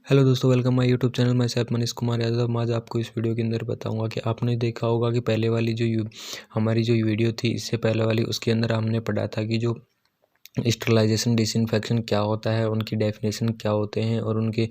Hello दोस्तों, welcome my YouTube channel. मैं सैफ मनीष कुमार यादव। आज आपको इस वीडियो के अंदर बताऊंगा कि आपने देखा होगा कि पहले वाली हमारी जो वीडियो थी, इससे पहले वाली, उसके अंदर हमने पढ़ा था कि जो स्टरलाइजेशन डिसइंफेक्शन क्या होता है, उनकी डेफिनेशन क्या होते हैं और उनके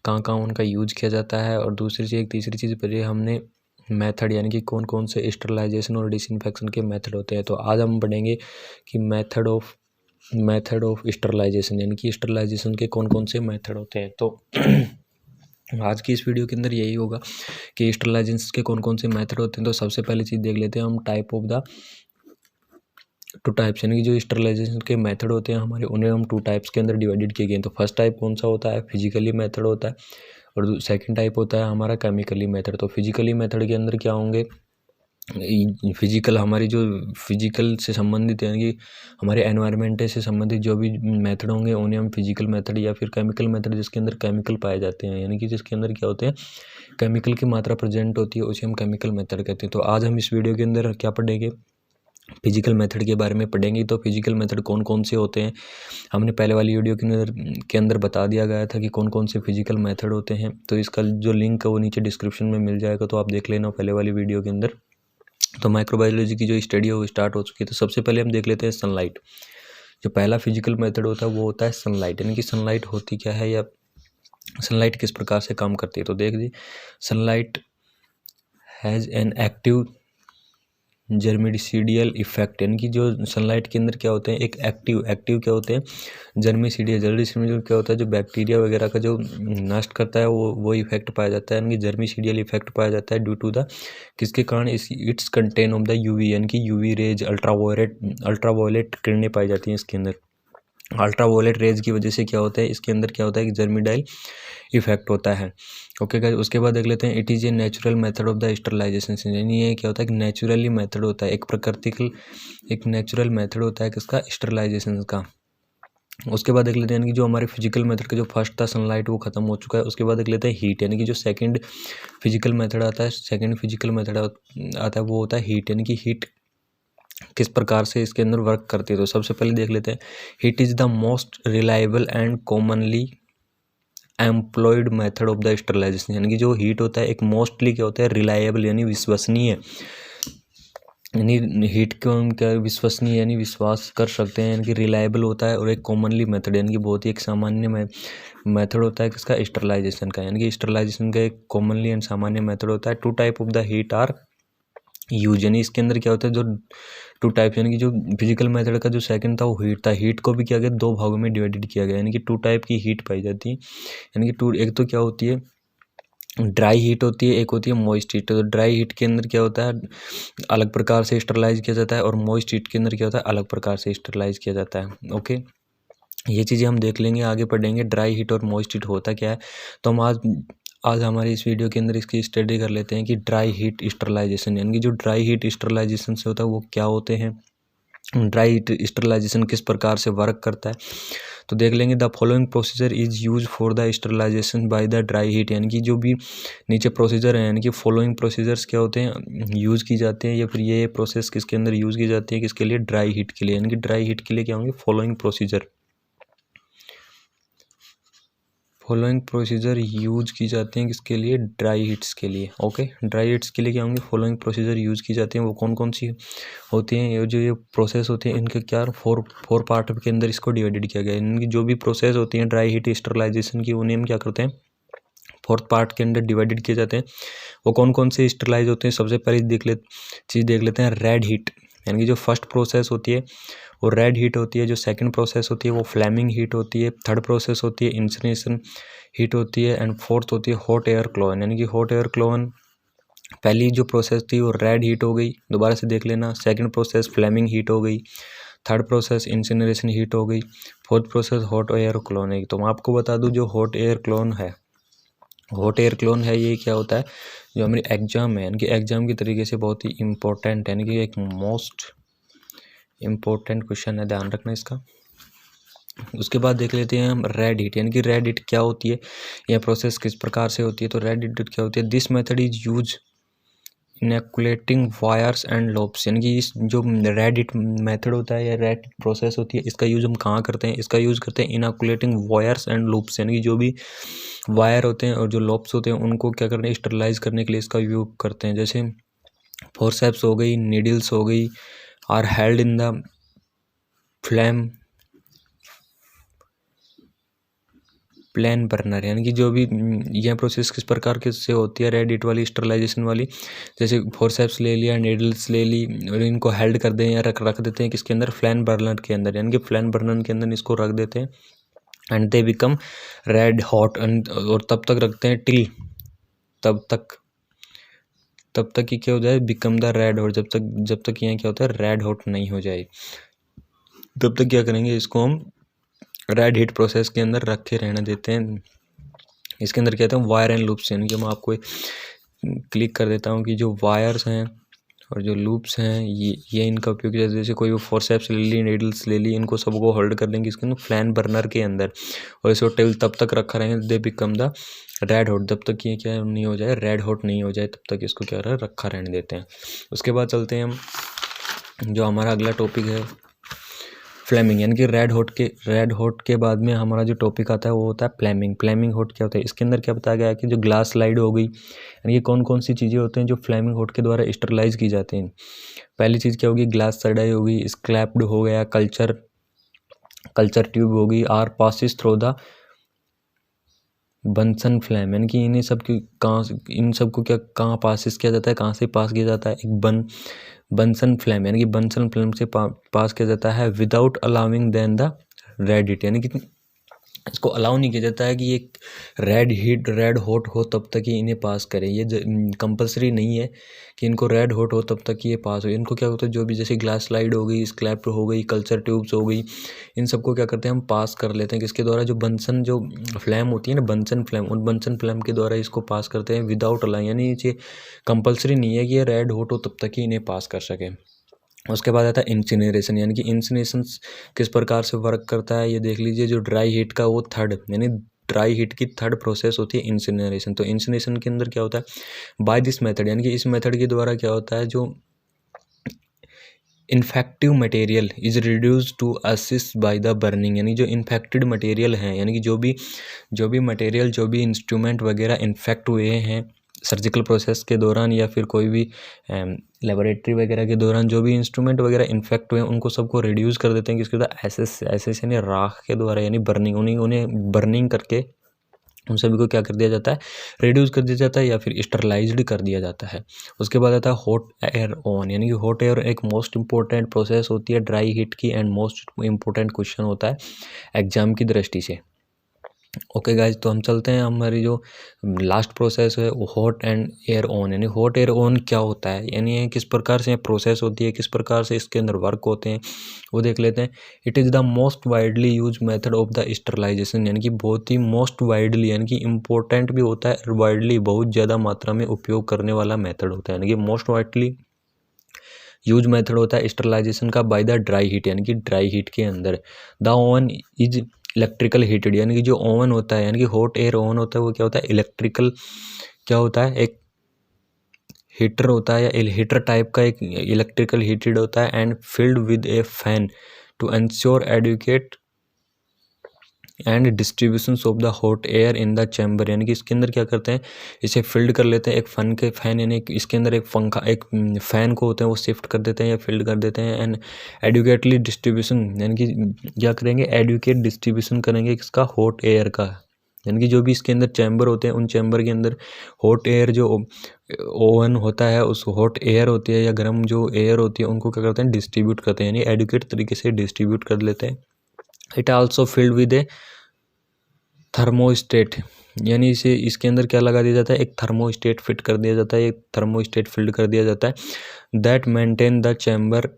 कहाँ कहाँ उनका यूज किया जाता है। और दूसरी चीज़, तीसरी चीज़ पर हमने मेथड यानी कि कौन कौन से स्टरलाइजेशन और डिसइंफेक्शन के मेथड होते हैं। तो आज हम पढ़ेंगे कि मेथड ऑफ स्टरलाइजेशन यानी कि स्टरलाइजेशन के कौन कौन से मेथड होते हैं। तो आज की इस वीडियो के अंदर यही होगा कि स्टरलाइजेशन के कौन कौन से मेथड होते हैं। तो सबसे पहली चीज़ देख लेते हैं हम टू टाइप्स यानी कि जो स्टरलाइजेशन के मेथड होते हैं हमारे, उन्हें हम 2 टाइप्स के अंदर डिवाइडेड किए गए हैं। तो फर्स्ट टाइप कौन सा होता है? फिजिकली मेथड होता है। और सेकंड टाइप होता है हमारा केमिकली मेथड। तो फिजिकली मेथड के अंदर क्या होंगे? फिजिकल, हमारी जो फिजिकल से संबंधित यानी कि हमारे एनवायरनमेंट से संबंधित जो भी मेथड होंगे उन्हें हम फिजिकल मेथड, या फिर केमिकल मेथड जिसके अंदर केमिकल पाए जाते हैं यानी कि जिसके अंदर क्या होते हैं, केमिकल की मात्रा प्रेजेंट होती है, उसे हम केमिकल मेथड कहते हैं। तो आज हम इस वीडियो के अंदर क्या पढ़ेंगे? फिजिकल मेथड के बारे में पढ़ेंगे। तो फिजिकल मेथड कौन कौन से होते हैं, हमने पहले वाली वीडियो के अंदर बता दिया गया था कि कौन कौन से फिजिकल मेथड होते हैं। तो इसका जो लिंक है वो नीचे डिस्क्रिप्शन में मिल जाएगा, तो आप देख लेना पहले वाली वीडियो के अंदर। तो माइक्रोबायोलॉजी की जो स्टडी है वो स्टार्ट हो चुकी है। तो सबसे पहले हम देख लेते हैं सनलाइट। जो पहला फिजिकल मेथड होता है वो होता है सनलाइट। यानी कि सनलाइट होती क्या है या सनलाइट किस प्रकार से काम करती है। तो देख लीजिए, sunlight has an active germicidal effect. यानी कि जो सनलाइट के अंदर क्या होते हैं, एक एक्टिव क्या होते हैं, जर्मिसीडियल क्या होता है, जो बैक्टीरिया वगैरह का जो नष्ट करता है वो इफेक्ट पाया जाता है। यानी कि जर्मिसीडियल इफेक्ट पाया जाता है ड्यू टू द, किसके कारण? It's contain of the UV यानी कि यूवी रेज, अल्ट्रावायलेट किरणें पाई जाती हैं इसके अंदर। अल्ट्रावायलेट रेज की वजह से क्या होता है, इसके अंदर क्या होता है कि जर्मिडाइल इफेक्ट होता है। ओके गाइस, उसके बाद देख लेते हैं it is a natural method of the sterilization. यानी ये क्या होता है कि नेचुरली मेथड होता है, एक नेचुरल मेथड होता है किसका? स्टरलाइजेशन का। उसके बाद देख लेते हैं यानी कि जो हमारे फिजिकल मेथड का जो फर्स्ट था सनलाइट वो खत्म हो चुका है। उसके बाद देख लेते हैं हीट। यानी कि जो सेकंड फिजिकल मेथड आता है वो होता है हीट। यानी कि हीट किस प्रकार से इसके अंदर वर्क करती है। तो सबसे पहले देख लेते हैं, heat is the most reliable and commonly employed method of the sterilization. यानी कि जो हीट होता है एक मोस्टली क्या होता है, रिलायबल यानी विश्वसनीय, यानी हीट को हम क्या विश्वसनीय यानी विश्वास कर सकते हैं, यानी कि रिलायबल होता है। और एक कॉमनली मेथड यानी कि बहुत ही एक सामान्य मेथड होता है किसका? स्टरलाइजेशन का। यानी कि स्टरलाइजेशन का एक कॉमनली एंड सामान्य मेथड होता है। 2 type of the heat are use. यानी इसके अंदर क्या होता है, जो 2 टाइप, यानी कि जो फिजिकल मेथड का जो सेकंड था वो हीट था। हीट को भी क्या गया, 2 भागों में डिवाइडेड किया गया। यानी कि 2 टाइप की हीट पाई जाती है। यानी कि एक तो क्या होती है, ड्राई हीट होती है, एक होती है मॉइस्ट हीट। तो ड्राई हीट के अंदर क्या होता है, अलग प्रकार से स्टरलाइज किया जाता है, और मॉइस्ट हीट के अंदर क्या होता है, अलग प्रकार से स्टरलाइज किया जाता है। ओके, ये चीज़ें हम देख लेंगे, आगे पढ़ेंगे ड्राई हीट और मॉइस्ट हीट होता क्या है। तो हम आज हमारे इस वीडियो के अंदर इसकी स्टडी कर लेते हैं कि ड्राई हीट स्टरलाइजेशन, यानी कि जो ड्राई हीट स्टरलाइजेशन से होता है वो क्या होते हैं, ड्राई हीट स्टरलाइजेशन किस प्रकार से वर्क करता है। तो देख लेंगे, the following procedure is use for the sterilization by the dry heat. यानी कि जो भी नीचे प्रोसीजर है, यानी कि फॉलोइंग प्रोसीजर्स क्या होते हैं, यूज़ की जाते हैं, या फिर ये प्रोसेस किसके अंदर यूज़ की जाती है, किसके लिए? ड्राई हीट के लिए। यानी कि ड्राई हीट के लिए क्या होंगे, फॉलोइंग प्रोसीजर यूज की जाती हैं किसके लिए? ड्राई हीट्स के लिए। ओके, ड्राई हीट्स के लिए क्या होंगे, फॉलोइंग प्रोसीजर यूज की जाती हैं। वो कौन कौन सी होती हैं? ये प्रोसेस होती है, इनके क्या फोर पार्ट के अंदर इसको डिवाइडेड किया गया है। इनकी जो भी प्रोसेस होती है ड्राई हीट स्टरलाइजेशन की, उन्हें हम क्या करते हैं, 4th पार्ट के अंदर डिवाइडेड किए जाते हैं। वो कौन कौन से स्टरलाइज होते हैं? सबसे पहले चीज़ देख लेते हैं, रेड हीट। यानी कि जो फर्स्ट प्रोसेस होती है वो रेड हीट होती है। जो सेकंड प्रोसेस होती है वो फ्लेमिंग हीट होती है। थर्ड प्रोसेस होती है इंसिनरेशन हीट होती है। एंड फोर्थ होती है हॉट एयर क्लोन। यानी कि हॉट एयर क्लोन, पहली जो प्रोसेस थी वो रेड हीट हो गई, दोबारा से देख लेना। सेकंड प्रोसेस फ्लेमिंग हीट हो गई, थर्ड प्रोसेस इंसिनरेशन हीट हो गई, fourth process hot air clone है। तो मैं आपको बता दूं, जो हॉट एयर क्लोन है ये क्या होता है, जो हमारी एग्जाम है, यानी कि एग्जाम की तरीके से बहुत ही इम्पोर्टेंट, यानी कि एक मोस्ट इम्पोर्टेंट क्वेश्चन है, ध्यान रखना इसका। उसके बाद देख लेते हैं हम रेड हीट। यानी कि रेड हीट क्या होती है, यह प्रोसेस किस प्रकार से होती है। तो रेड हीट क्या होती है, this method is use inoculating wires and loops, यानी कि इस जो रेड हिट मेथड होता है या रेड हिट प्रोसेस होती है, इसका यूज़ हम कहाँ करते हैं? इसका यूज़ करते हैं इनैकुलेटिंग वायर्स एंड लूप्स, यानी कि जो भी वायर होते हैं और जो लॉब्स होते हैं उनको क्या करते हैं? स्टरलाइज करने के लिए इसका उपयोग करते हैं। जैसे फोरसेप्स हो गई, नीडल्स हो गई, are held in the flame plane burner, यानी कि जो भी यह प्रोसेस किस प्रकार के से होती है रेड हिट वाली स्टरलाइजेशन वाली। जैसे फोरसेप्स ले लिया, नीडल्स ले ली और इनको हेल्ड कर दें या रख देते हैं किसके अंदर? फ्लेम बर्नर के अंदर, यानी कि फ्लेम बर्नर के अंदर इसको रख देते हैं and they become red hot, और तब तक रखते हैं टिल तब तक कि क्या हो जाए? बिकम द रेड हॉट, जब तक यहाँ क्या होता है? रेड हॉट नहीं हो जाए, तब तक क्या करेंगे? इसको हम रेड हीट प्रोसेस के अंदर रख के रहने देते हैं। इसके अंदर कहते हैं वायर एंड लूप्स, यानी कि मैं आपको क्लिक कर देता हूँ कि जो वायर्स हैं और जो लूप्स हैं ये इनका उपयोग, जैसे कोई भी फोरसेप्स ले ली, नीडल्स ले ली, इनको सबको होल्ड कर लेंगे इसके अंदर फ्लैम बर्नर के अंदर, और इसको टेबल तब तक रखा रहेंगे they become the red hot, जब तक ये क्या नहीं हो जाए? रेड हॉट नहीं हो जाए, तब तक इसको क्या रखा रहने देते हैं। उसके बाद चलते हैं हम, जो हमारा अगला टॉपिक है फ्लेमिंग, यानी कि रेड हॉट के बाद में हमारा जो टॉपिक आता है वो होता है फ्लेमिंग। फ्लेमिंग हॉट क्या होता है? इसके अंदर क्या बताया गया है कि जो ग्लास स्लाइड हो गई, यानी कि कौन कौन सी चीज़ें होती हैं जो फ्लेमिंग हॉट के द्वारा स्टरलाइज की जाती हैं। पहली चीज़ क्या होगी? ग्लास स्लाइड होगी, स्क्रैप्ड हो गया, कल्चर ट्यूब होगी, are passes through the Bunsen flame, यानी कि इन सबको क्या कहाँ पासिस किया जाता है? कहाँ से पास किया जाता है? एक बंसन फ्लेम, यानी कि बंसन फ्लेम से पास किया जाता है without allowing then the red heat, यानी कि इसको अलाउ नहीं किया जाता है कि ये रेड हॉट हो तब तक ही इन्हें पास करें। ये कंपलसरी नहीं है कि इनको रेड हॉट हो तब तक ही ये पास हो। इनको क्या होता है? जो भी जैसे ग्लास स्लाइड हो गई, स्क्रैप हो गई, कल्चर ट्यूब्स हो गई, इन सबको क्या करते हैं? हम पास कर लेते हैं किसके द्वारा? जो बंसन जो फ्लेम होती है ना, बंसन फ्लेम, उन बंसन फ्लेम के द्वारा इसको पास करते हैं विदाउट अलाउ, यानी ये कंपलसरी नहीं है कि ये रेड हॉट हो तब तक ही इन्हें पास कर सके। उसके बाद आता है इंसिनरेशन, यानी कि इंसिनरेशन किस प्रकार से वर्क करता है ये देख लीजिए। जो ड्राई हीट का वो थर्ड, यानी ड्राई हीट की थर्ड प्रोसेस होती है इंसिनरेशन। तो इंसिनरेशन के अंदर क्या होता है? बाय दिस मेथड, यानी कि इस मेथड के द्वारा क्या होता है? जो infective material is reduce to assist by the burning, यानी जो इन्फेक्टेड मटेरियल हैं, यानी कि जो भी मटेरियल, जो भी इंस्ट्रूमेंट वगैरह इन्फेक्ट हुए हैं सर्जिकल प्रोसेस के दौरान या फिर कोई भी लेबोरेटरी वगैरह के दौरान, जो भी इंस्ट्रूमेंट वगैरह इन्फेक्ट हुए हैं उनको सबको रिड्यूस कर देते हैं किसके द्वारा? एसएस यानी राख के द्वारा, यानी बर्निंग, उन्हें बर्निंग करके उन सभी को क्या कर दिया जाता है? रिड्यूस कर दिया जाता है या फिर स्टरलाइज्ड कर दिया जाता है। उसके बाद आता है हॉट एयर ऑन, यानी कि हॉट एयर एक मोस्ट इंपॉर्टेंट प्रोसेस होती है ड्राई हीट की एंड मोस्ट इंपॉर्टेंट क्वेश्चन होता है एग्जाम की दृष्टि से। ओके गाइज, तो हम चलते हैं हमारी जो लास्ट प्रोसेस है वो हॉट एंड एयर ऑन, यानी हॉट एयर ऑन क्या होता है, यानी ये किस प्रकार से प्रोसेस होती है, किस प्रकार से इसके अंदर वर्क होते हैं वो देख लेते हैं। It is the most widely use method of the sterilization, यानी कि बहुत ही मोस्ट वाइडली, यानी कि इम्पोर्टेंट भी होता है, वाइडली बहुत ज़्यादा मात्रा में उपयोग करने वाला मेथड होता है, यानी कि मोस्ट वाइडली यूज मेथड होता है स्टरलाइजेशन का बाय द ड्राई हीट, यानी कि ड्राई हीट के अंदर। The oven is electrical heated, यानी कि जो ओवन होता है, यानी कि हॉट एयर ओवन होता है वो क्या होता है? इलेक्ट्रिकल क्या होता है? एक हीटर होता है या हीटर टाइप का एक इलेक्ट्रिकल हीटेड होता है and filled with a fan to ensure adequate and distribution of the hot air in the chamber, यानी कि इसके अंदर क्या करते हैं? इसे फिल्ड कर लेते हैं एक फैन, यानी इसके अंदर एक पंखा, एक फैन को होते हैं वो शिफ्ट कर देते हैं या फिल्ड कर देते हैं एंड एडुकेटली डिस्ट्रीब्यूशन, यानी कि क्या करेंगे? एडुकेट डिस्ट्रीब्यूशन करेंगे किसका? हॉट एयर का, यानी कि जो भी इसके अंदर चैम्बर होते हैं उन चैम्बर के अंदर हॉट एयर जो ओवन होता है उस हॉट एयर होती है या गर्म जो एयर होती है उनको क्या करते हैं? डिस्ट्रीब्यूट करते हैं, यानी एडुकेट तरीके से डिस्ट्रीब्यूट कर लेते हैं। It also field with A thermostat, यानी इसे इसके अंदर क्या लगा दिया जाता है? एक थर्मोस्टेट फिट कर दिया जाता है, एक थर्मोस्टेट फिल्ड कर दिया जाता है that maintain the chamber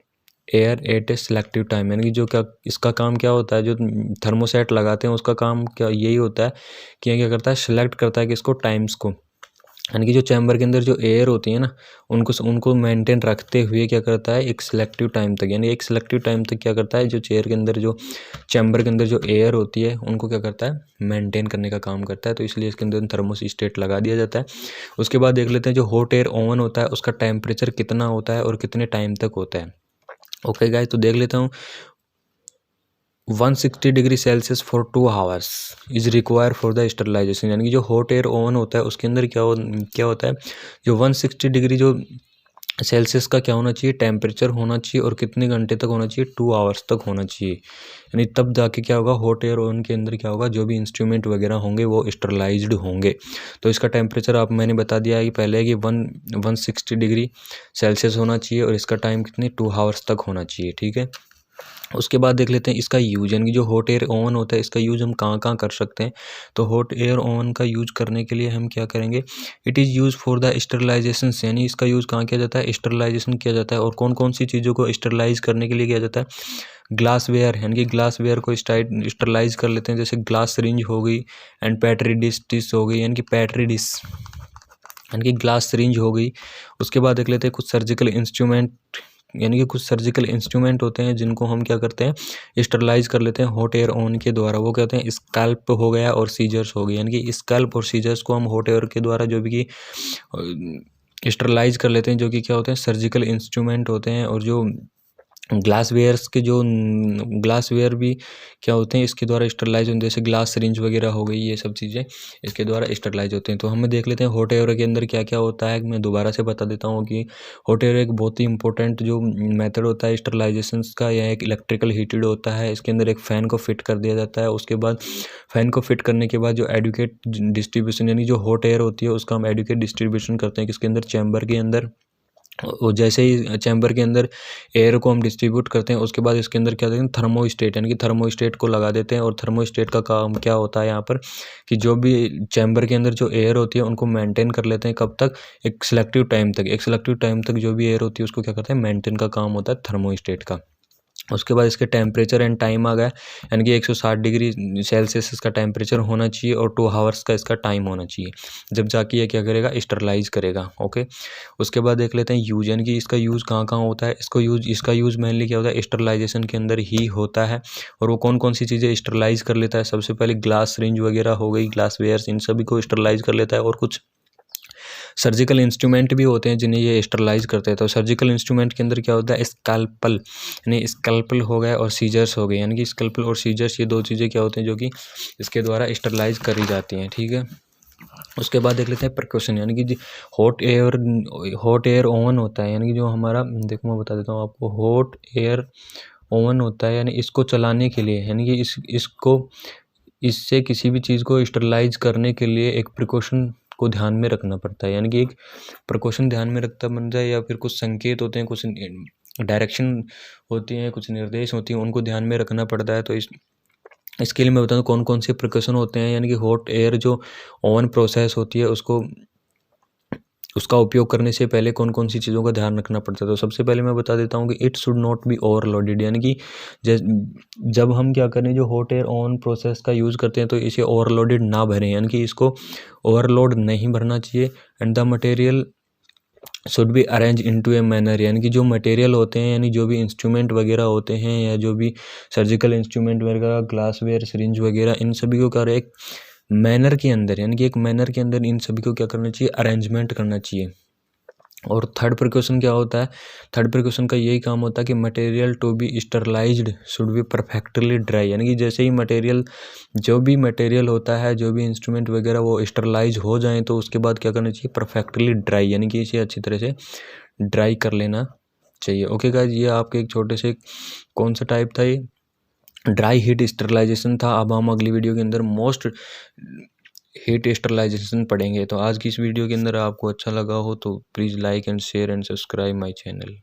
air at A selective time, यानी कि जो क्या इसका काम क्या होता है? जो थर्मोसेट लगाते हैं उसका काम क्या यही होता है कि क्या करता है? सिलेक्ट करता है कि इसको टाइम्स को, यानी कि जो चैम्बर के अंदर जो एयर होती है ना, उनको मेंटेन रखते हुए क्या करता है, एक सिलेक्टिव टाइम तक, यानी एक सिलेक्टिव टाइम तक क्या करता है, जो चेयर के अंदर जो चैम्बर के अंदर जो एयर होती है उनको क्या करता है, मेंटेन करने का काम करता है। तो इसलिए इसके अंदर थर्मोस्टेट लगा दिया जाता है। उसके बाद देख लेते हैं जो हॉट एयर ओवन होता है उसका टेम्परेचर कितना होता है और कितने टाइम तक होता है। ओके गाइस, तो देख लेता हूँ 160 degree Celsius for 2 hours is require for the sterilization. यानी कि जो हॉट एयर ओवन होता है उसके अंदर क्या होता है, जो 160 डिग्री जो सेल्सियस का क्या होना चाहिए, टेम्परेचर होना चाहिए, और कितने घंटे तक होना चाहिए, 2 आवर्स तक होना चाहिए। यानी तब जाके क्या होगा, हॉट एयर ओवन के अंदर क्या होगा, जो भी इंस्ट्रूमेंट वगैरह होंगे वो स्टरलाइज्ड होंगे। तो इसका टेम्परेचर आप मैंने बता दिया है कि पहले कि 160 डिग्री सेल्सियस होना चाहिए, और इसका टाइम कितने 2 आवर्स तक होना चाहिए। ठीक है, उसके बाद देख लेते हैं इसका यूज, यानी कि जो हॉट एयर ओवन होता है इसका यूज हम कहाँ कहाँ कर सकते हैं। तो हॉट एयर ओवन का यूज करने के लिए हम क्या करेंगे, it is use for the sterilization, यानी इसका यूज़ कहाँ किया जाता है, स्टरलाइजेशन किया जाता है। और कौन कौन सी चीज़ों को स्टरलाइज करने के लिए किया जाता है, ग्लास वेयर, यानी कि ग्लास वेयर को स्टरलाइज कर लेते हैं, जैसे ग्लास सिरिंज हो गई एंड पैट्री डिश हो गई, यानी कि पैट्री डिश यानी कि ग्लास सिरिंज हो गई। उसके बाद देख लेते हैं कुछ सर्जिकल इंस्ट्रूमेंट, यानी कि कुछ सर्जिकल इंस्ट्रूमेंट होते हैं जिनको हम क्या करते हैं, स्टरलाइज कर लेते हैं हॉट एयर ओवन के द्वारा। वो कहते हैं स्कैल्प हो गया और सीजर्स हो गए, यानी कि स्कैल्प और सीजर्स को हम हॉट एयर के द्वारा जो भी कि स्टरलाइज कर लेते हैं, जो कि क्या होते हैं, सर्जिकल इंस्ट्रूमेंट होते हैं। और जो ग्लास वेयर भी क्या होते हैं, इसके द्वारा स्टरलाइज होते हैं, जैसे ग्लास सिरिंज वगैरह हो गई, ये सब चीज़ें इसके द्वारा स्टरलाइज होते हैं। तो हमें देख लेते हैं हॉट एयर के अंदर क्या क्या होता है। मैं दोबारा से बता देता हूँ कि हॉट एयर एक बहुत ही इंपॉर्टेंट जो मेथड होता है स्टरलाइजेशन का, यह एक इलेक्ट्रिकल हीटेड होता है। इसके अंदर एक फ़ैन को फिट कर दिया जाता है। उसके बाद फ़ैन को फिट करने के बाद जो एडुकेट डिस्ट्रीब्यूशन, यानी जो हॉट एयर होती है उसका हम एडुकेट डिस्ट्रीब्यूशन करते हैं किसके अंदर, चैम्बर के अंदर। और जैसे ही चैम्बर के अंदर एयर को हम डिस्ट्रीब्यूट करते हैं, उसके बाद इसके अंदर क्या देते हैं, थर्मोस्टेट, यानी कि थर्मोस्टेट को लगा देते हैं। और थर्मोस्टेट का काम क्या होता है यहाँ पर, कि जो भी चैम्बर के अंदर जो एयर होती है उनको मेंटेन कर लेते हैं, कब तक, एक सिलेक्टिव टाइम तक जो भी एयर होती है उसको क्या करते हैं, मेंटेन का काम होता है थर्मोस्टेट का। उसके बाद इसके टेम्परेचर एंड टाइम आ गया, यानी कि 160 डिग्री सेल्सियस इसका टेम्परेचर होना चाहिए और 2 आवर्स का इसका टाइम होना चाहिए, जब जाके ये क्या करेगा, स्टरलाइज करेगा। ओके, उसके बाद देख लेते हैं यूज, यानी कि इसका यूज़ कहाँ कहाँ होता है। इसका यूज़ मेनली क्या होता है, स्टरलाइजेशन के अंदर ही होता है। और वो कौन कौन सी चीज़ें स्टरलाइज कर लेता है, सबसे पहले ग्लास सिरिंज वगैरह हो गई, ग्लास वेयर्स, इन सभी को स्टरलाइज कर लेता है। और कुछ सर्जिकल इंस्ट्रूमेंट भी होते हैं जिन्हें ये स्टरलाइज करते हैं। तो सर्जिकल इंस्ट्रूमेंट के अंदर क्या होता है, स्कैल्पल, यानी स्कैल्पल हो गया और सीजर्स हो गए, यानी कि स्कैल्पल और सीजर्स ये दो चीज़ें क्या होते हैं जो कि इसके द्वारा स्टरलाइज करी जाती हैं। ठीक है, उसके बाद देख लेते हैं प्रिकॉशन, यानी कि हॉट एयर ओवन होता है, यानी कि जो हमारा, देखो मैं बता देता हूँ आपको, हॉट एयर ओवन होता है, यानी इसको चलाने के लिए, यानी कि इससे किसी भी चीज़ को स्टरलाइज करने के लिए एक प्रिकॉशन को ध्यान में रखना पड़ता है। यानी कि एक प्रिकॉशन ध्यान में रखता बन जाए, या फिर कुछ संकेत होते हैं, कुछ डायरेक्शन होती हैं, कुछ निर्देश होती हैं, उनको ध्यान में रखना पड़ता है। तो इसके लिए मैं बताऊँ कौन कौन से प्रिकॉशन होते हैं। यानी कि हॉट एयर जो ओवन प्रोसेस होती है उसका उपयोग करने से पहले कौन कौन सी चीज़ों का ध्यान रखना पड़ता है। तो सबसे पहले मैं बता देता हूँ कि it should not be overloaded, यानी कि जब हम क्या करें, जो हॉट एयर ओवन प्रोसेस का यूज़ करते हैं तो इसे ओवरलोडेड ना भरें, यानी कि इसको ओवरलोड नहीं भरना चाहिए। And the material should be arrange into a manner, यानी कि जो मटेरियल होते हैं, यानी जो भी इंस्ट्रूमेंट वगैरह होते हैं, या जो भी सर्जिकल इंस्ट्रूमेंट वगैरह, ग्लास वेयर, सिरिंज वगैरह, इन सभी को कर एक मैनर के अंदर, यानी कि एक मैनर के अंदर इन सभी को क्या करना चाहिए, अरेंजमेंट करना चाहिए। और थर्ड प्रिकॉशन क्या होता है, थर्ड प्रिकॉशन का यही काम होता है कि material to be sterilized should be perfectly dry, यानी कि जैसे ही जो भी मटेरियल होता है, जो भी इंस्ट्रूमेंट वगैरह वो स्टरलाइज हो जाएं, तो उसके बाद क्या करना चाहिए, परफेक्टली ड्राई, यानी कि इसे अच्छी तरह से ड्राई कर लेना चाहिए। ओके गाइस, ये आपके एक छोटे से कौन सा टाइप था, ये ड्राई हीट स्टरलाइजेशन था। अब हम अगली वीडियो के अंदर मोस्ट हीट स्टरलाइजेशन पढ़ेंगे। तो आज की इस वीडियो के अंदर आपको अच्छा लगा हो तो please like and share and subscribe my channel.